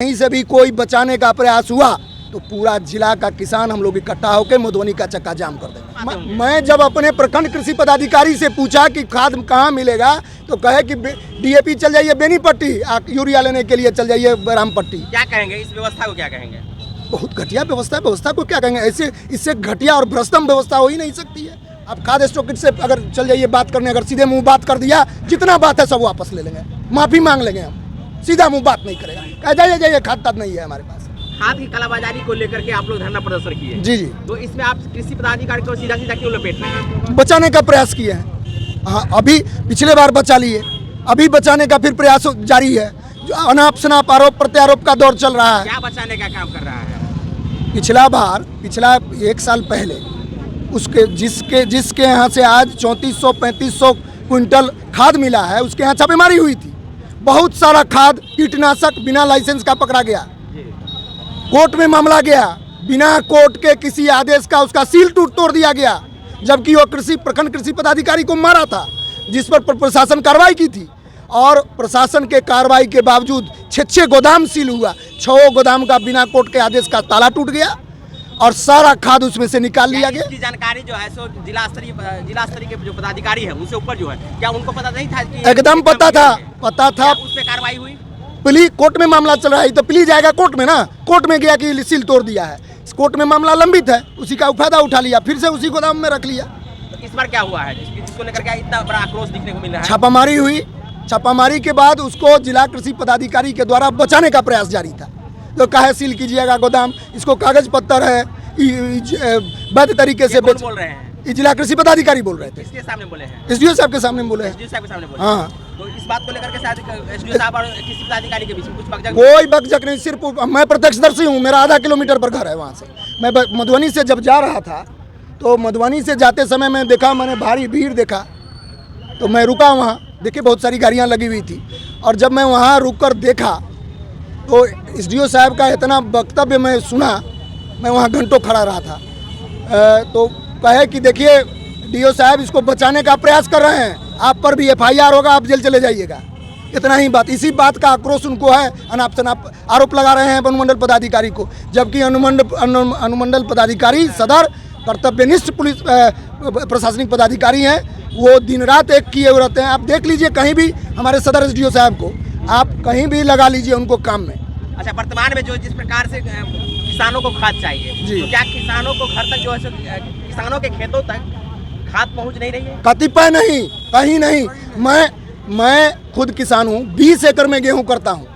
कहीं से भी कोई बचाने का प्रयास हुआ तो पूरा जिला का किसान हम लोग इकट्ठा होकर मधुबनी का चक्का जाम कर देंगे। मैं जब अपने प्रखंड कृषि पदाधिकारी से पूछा कि खाद कहाँ मिलेगा तो कहे कि डीएपी चल जाइए बेनीपट्टी, यूरिया लेने के लिए चल जाइए रामपट्टी। क्या कहेंगे इस व्यवस्था को, क्या कहेंगे? बहुत घटिया व्यवस्था, व्यवस्था को क्या कहेंगे? ऐसे इससे घटिया और भ्रष्टम व्यवस्था हो ही नहीं सकती है। आप खाद स्टॉकिस्ट से अगर चल जाइए बात करने, अगर सीधे मुँह बात कर दिया, जितना बात है सब वापस ले लेंगे, माफ़ी मांग लेंगे हम, सीधा मुँह बात नहीं करेगा, कह जाइए खाद ताद नहीं है हमारे पास। खाद की कालाबाजारी को लेकर के आप लोग धरना प्रदर्शन किए। जी जी। तो इसमें आप कृषि पदाधिकारी को सीधा सीधा क्यों लपेट रहे हैं? बचाने का प्रयास किए हैं। हाँ, अभी पिछले बार बचा लिए, अभी बचाने का फिर प्रयास जारी है। जो अनाप शनाप आरोप प्रत्यारोप का दौर चल रहा है। क्या बचाने का काम कर रहा है? पिछला 1 साल पहले उसके जिसके यहाँ से आज 3400-3500 क्विंटल खाद मिला है, उसके यहाँ छापेमारी हुई थी। बहुत सारा खाद कीटनाशक बिना लाइसेंस का पकड़ा गया, कोर्ट में मामला गया, बिना कोर्ट के किसी आदेश का उसका सील तोड़ दिया गया, जबकि वो प्रखंड कृषि पदाधिकारी को मारा था, जिस पर प्रशासन कार्रवाई की थी। और प्रशासन के कार्रवाई के बावजूद 6 गोदाम सील हुआ, 6 गोदाम का बिना कोर्ट के आदेश का ताला टूट गया और सारा खाद उसमें से निकाल लिया गया। इसकी जानकारी जो है सो जिला स्तरीय के जो पदाधिकारी है उनसे ऊपर जो है, क्या उनको पता नहीं था कि? एकदम पता था। उस पर कार्रवाई हुई? प्ली कोर्ट में मामला चल रहा है तो प्ली जाएगा कोर्ट में ना, कोर्ट में गया कि सील तोड़ दिया है, कोर्ट में मामला लंबित है, उसी का फायदा उठा लिया, फिर से उसी गोदाम में रख लिया। तो इस बार क्या हुआ है जिसको लेकर के इतना बड़ा आक्रोश दिखने को मिल रहा है? छापामारी हुई, छापामारी के बाद उसको जिला कृषि पदाधिकारी के द्वारा बचाने का प्रयास जारी था। तो काहे सील कीजिएगा गोदाम, इसको कागज पत्तर है, वैध तरीके से बोल रहे हैं। जिला कृषि पदाधिकारी बोल रहे थे, इसके सामने बोले हैं, एसडीओ साहब के सामने बोले हैं। एसडीओ साहब के सामने बोले। हाँ, तो इस बात को लेकर के शायद एसडीओ साहब और कृषि पदाधिकारी के बीच में कुछ बकझक? कोई बकझक नहीं, सिर्फ मैं प्रत्यक्षदर्शी हूँ, मेरा आधा किलोमीटर पर घर है वहाँ से। मैं मधुबनी से जब जा रहा था तो मधुबनी से जाते समय मैं देखा, मैंने भारी भीड़ देखा तो मैं रुका वहाँ, देखिए बहुत सारी गाड़ियाँ लगी हुई थी। और जब मैं वहाँ रुक कर देखा तो एसडीओ साहब का इतना वक्तव्य मैं सुना, मैं वहाँ घंटों खड़ा रहा था। तो कहे कि देखिए डीओ साहब इसको बचाने का प्रयास कर रहे हैं, आप पर भी एफआईआर होगा, आप जेल चले जाइएगा। इतना ही बात, इसी बात का आक्रोश उनको है। अनाप शनाप आरोप लगा रहे हैं अनुमंडल पदाधिकारी को, जबकि अनुमंडल पदाधिकारी सदर कर्तव्यनिष्ठ पुलिस प्रशासनिक पदाधिकारी हैं, वो दिन रात एक किए हुए रहते हैं। आप देख लीजिए कहीं भी हमारे सदर एसडीओ साहब को, आप कहीं भी लगा लीजिए उनको काम में। अच्छा, वर्तमान में जो जिस प्रकार से किसानों को खाद चाहिए, तो क्या किसानों को घर तक जो है किसानों के खेतों तक खाद पहुंच नहीं रही है? कतिपय नहीं, कहीं नहीं। मैं खुद किसान हूँ, 20 एकड़ में गेहूँ करता हूँ,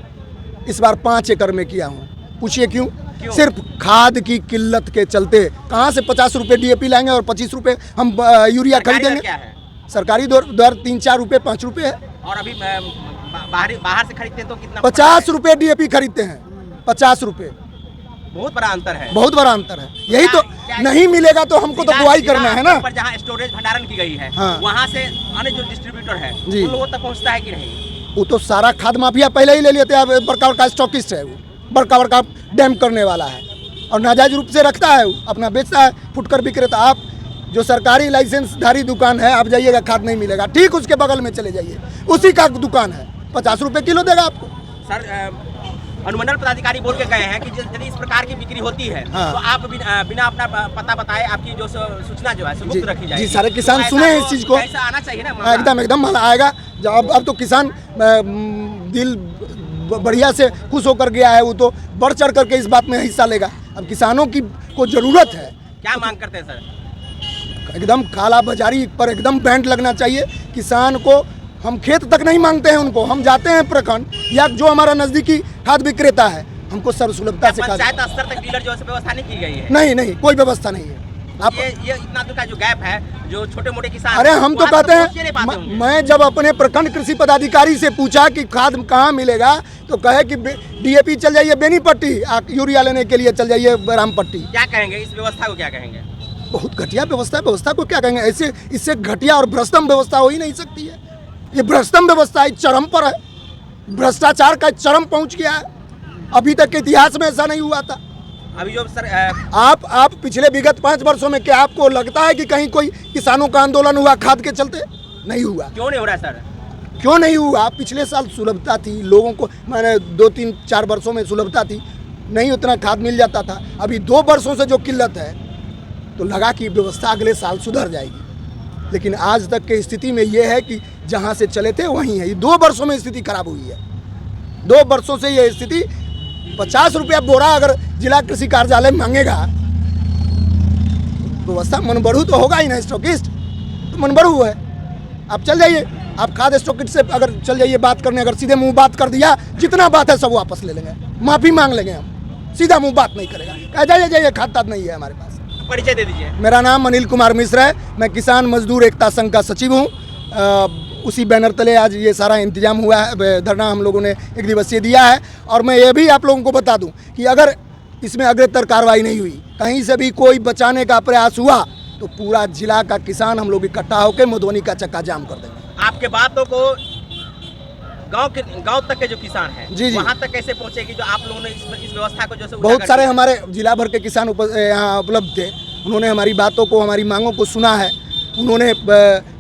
इस बार 5 एकड़ में किया हूँ। पूछिए क्यों? सिर्फ खाद की किल्लत के चलते। कहाँ से 50 रुपये डीएपी लाएंगे और 25 रुपये हम यूरिया खरीदेंगे? क्या है सरकारी दर 3-4 रुपये 5 रुपये है। और अभी बाहर से खरीदते हैं तो कितना? 50 रुपये डीएपी खरीदते हैं, 50 रुपये। बहुत बड़ा अंतर है, बहुत बड़ा अंतर है। यही तो नहीं मिलेगा तो हमको तो बुआई करना है ना। पर जहाँ स्टोरेज भंडारण की गई है, हाँ, वहाँ से अन्य जो डिस्ट्रीब्यूटर है उन लोगों तक पहुँचता है कि नहीं? वो तो सारा खाद माफिया पहले ही ले लेते हैं। बड़का स्टॉकिस्ट है, वो बड़का डैम करने वाला है और नाजायज रूप से रखता है, अपना बेचता है, फुटकर विक्रेता। आप जो सरकारी लाइसेंसधारी दुकान है, आप जाइएगा खाद नहीं मिलेगा, ठीक उसके बगल में चले जाइए, उसी का दुकान है, 50 रुपये किलो देगा आपको। सर, अनुमंडल पदाधिकारी बोल के गए हैं कि यदि इस प्रकार की बिक्री होती है, हाँ, तो आप बिना अपना पता बताए आपकी जो सूचना जो है गुप्त रखी जाएगी। जी, सारे किसान सुने हैं इस चीज़ को। ऐसा आना चाहिए ना। एकदम माल आएगा। अब तो किसान दिल बढ़िया से खुश होकर गया है, वो तो बढ़ चढ़ करके इस बात में हिस्सा लेगा। अब किसानों की को जरूरत है। क्या मांग करते हैं सर? एकदम काला बाजारी पर एकदम बैंड लगना चाहिए। किसान को हम खेत तक नहीं मांगते हैं, उनको हम जाते हैं प्रखंड या जो हमारा नज़दीकी खाद विक्रेता है, हमको सर्वसुलभता से पंचायत स्तर तक डीलर जो है व्यवस्था नहीं की गई है? नहीं, कोई व्यवस्था नहीं है। आप ये इतना दूर का जो गैप है, जो छोटे मोटे किसान, अरे हम तो कहते हैं, मैं जब अपने प्रखंड कृषि पदाधिकारी से पूछा कि खाद कहाँ मिलेगा तो कहे कि डीएपी चल जाइए बेनीपट्टी, यूरिया लेने के लिए चल जाइए रामपट्टी। क्या कहेंगे इस व्यवस्था को, क्या कहेंगे? बहुत घटिया व्यवस्था है, व्यवस्था को क्या कहेंगे? ऐसे इससे घटिया और भ्रष्टम व्यवस्था हो ही नहीं सकती है। ये भ्रष्टम व्यवस्था चरम पर है, भ्रष्टाचार का चरम पहुंच गया है। अभी तक के इतिहास में ऐसा नहीं हुआ था। अभी जो सर आप पिछले विगत 5 वर्षों में क्या आपको लगता है कि कहीं कोई किसानों का आंदोलन हुआ खाद के चलते? नहीं हुआ। क्यों नहीं हो रहा सर? क्यों नहीं हुआ? पिछले साल सुलभता थी, लोगों को मैंने 2-3-4 वर्षों में सुलभता थी, नहीं उतना खाद मिल जाता था। अभी 2 वर्षों से जो किल्लत है तो लगा कि व्यवस्था अगले साल सुधर जाएगी, लेकिन आज तक की स्थिति में ये है कि जहाँ से चले थे वहीं है। ये 2 वर्षों में स्थिति खराब हुई है। 2 वर्षों से ये स्थिति 50 रुपया बोरा अगर जिला कृषि कार्यालय मांगेगा, व्यवस्था मनबढ़ू तो होगा ही ना, स्टॉकिस्ट तो मनबढ़ू है। आप चल जाइए, आप खाद स्टॉकिस्ट से अगर चल जाइए बात करने, अगर सीधे मुंह बात कर दिया, जितना बात है सब वापस ले लेंगे, माफ़ी मांग लेंगे हम, सीधा मुंह बात नहीं करेगा, कह जाइए खाद ताद नहीं है हमारे पास। परिचय दे दीजिए। मेरा नाम अनिल कुमार मिश्र है, मैं किसान मजदूर एकता संघ का सचिव हूँ। उसी बैनर तले आज ये सारा इंतजाम हुआ है, धरना हम लोगों ने 1 दिवसीय दिया है। और मैं ये भी आप लोगों को बता दूं कि अगर इसमें अग्रतर कार्रवाई नहीं हुई, कहीं से भी कोई बचाने का प्रयास हुआ, तो पूरा जिला का किसान हम लोग इकट्ठा होकर मधुबनी का चक्का जाम कर देंगे। आपके बातों को गांव तक के जो किसान हैं जी वहां तक कैसे पहुंचेगी, जो आप लोगों ने इस व्यवस्था को जैसे बहुत सारे हमारे जिला भर के किसान यहाँ उपलब्ध थे, उन्होंने हमारी बातों को, हमारी मांगों को सुना है। उन्होंने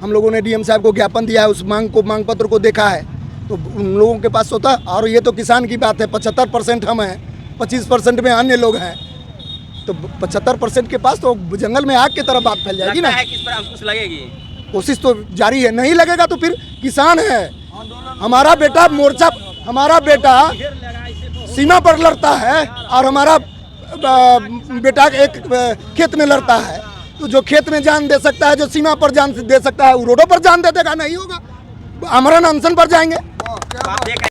हम लोगों ने डीएम साहब को ज्ञापन दिया है, उस मांग पत्र को देखा है, तो उन लोगों के पास होता। और ये तो किसान की बात है, 75% हम हैं, 25% में अन्य लोग हैं, तो 75% के पास तो जंगल में आग की तरह बात फैल जाएगी ना। है कि इस पर अंकुश लगेगी, कोशिश तो जारी है, नहीं लगेगा तो फिर किसान है। हमारा बेटा मोर्चा, हमारा बेटा सीमा पर लड़ता है और हमारा बेटा एक खेत में लड़ता है, तो जो खेत में जान दे सकता है, जो सीमा पर जान दे सकता है, वो रोडों पर जान दे देगा, नहीं होगा, आमरण अनशन पर जाएंगे।